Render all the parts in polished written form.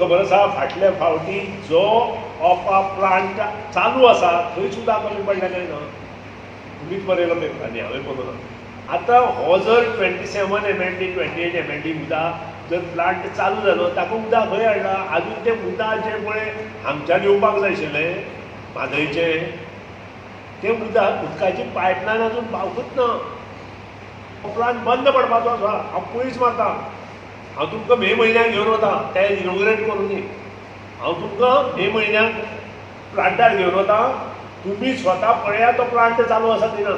खबर आसा फाटल्या फावटी जो ऑपा प्लांट चालू आसा थंय सुद्दां कमी पडलें काय ना. तुमीच बरयलो पेपरांनी, हांवें पळोवना. आतां हो जर 27 MLD 28 MLD उदक जर प्लांट चालू जालो ताका उदक खंय हाडला. आजून तें उदकाचें पळय हांगच्यान येवपाक जाय आशिल्लें म्हादयचें, तें उदकाची पायपलायन अजून पावूंकच ना. हो प्लांट बंद पडपाचो आसा. हांव पयस मारता, हांव तुमकां मे म्हयन्याक घेवन वता ते इनॉग्रेट करून दी. हांव तुमकां मे म्हयन्याक प्लांटार घेवन वता, तुमी स्वता पळया तो प्लांट चालू आसा की ना.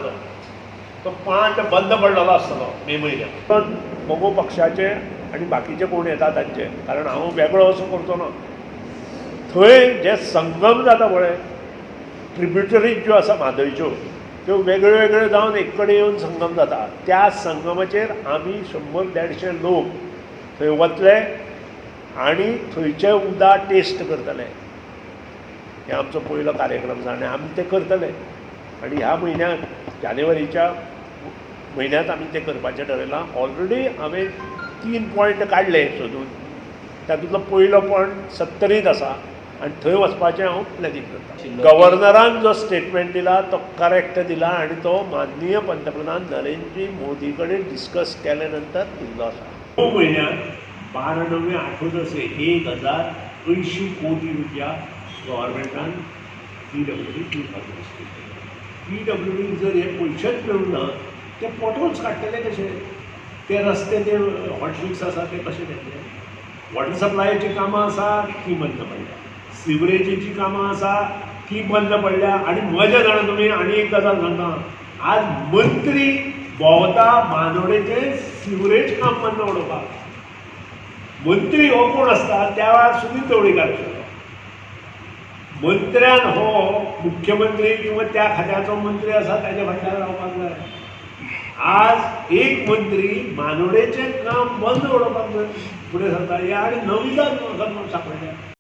तो प्लांट बंद पडलेलो आसतलो मे म्हयन्याक. पण मोगो पक्षाचे आनी बाकीचे कोण येता तांचे, कारण हांव वेगळो असो करचो ना. थंय जे संगम जाता पळय, ट्रिब्युटरीज ज्यो आसा म्हादयच्यो त्यो वेगळ्यो वेगळ्यो जावन एक कडेन येवन संगम जाता. त्या संगमाचेर आमी 100-150 लोक थंय वतले आनी थंयचें उदक टेस्ट करतले. हे आमचो पयलो कार्यक्रम आसा आनी आमी तें करतले. आनी ह्या म्हयन्याक जानेवारीच्या म्हयन्यांत आमी तें करपाचें ठरयलां. ऑलरेडी हांवें 3 पॉयंट काडले सोदून. तातूंतलो पयलो पॉयंट 70th आसा आनी थंय वचपाचें हांव प्लॅनिंग करतां. गव्हर्नरान जो स्टेटमेंट दिला तो करेक्ट दिला आनी तो माननीय पंतप्रधान नरेंद्र मोदी कडेन डिस्कस केल्या नंतर दिल्लो आसा. 2 म्हयन्यांत 12/9/8 असे 1080 कोटी रुपया गव्हर्मेंटान PWD दिवपाक. PWD जर हे पयशेच मेळूंक ना ते पोटोल्स काडटले कशे. ते रस्ते ते हॉटमिक्स आसा ते कशे घेतले. वॉटर सप्लायची कामां आसा ती बंद पडल्या, सिवरेजीची कामां आसा ती बंद पडल्या. आनी मजा जाणा तुमी आनी एक गजाल सांगता, आज मंत्री भोंवता बांदोडेचें सिवरेज काम बंद उडोवपाक. मंत्री हो कोण आसता त्या वेळार सुनील ढवळीकार आशिल्लो. मंत्र्यान हो मुख्यमंत्री किंवा त्या खात्याचो मंत्री आसा ताच्या फाटल्यान रावपाक जाय. आज एक मंत्री बांदोडेचें काम बंद उडोवपाक फुडें सरता. हे आनी नविदाद म्हाका सापडल्या.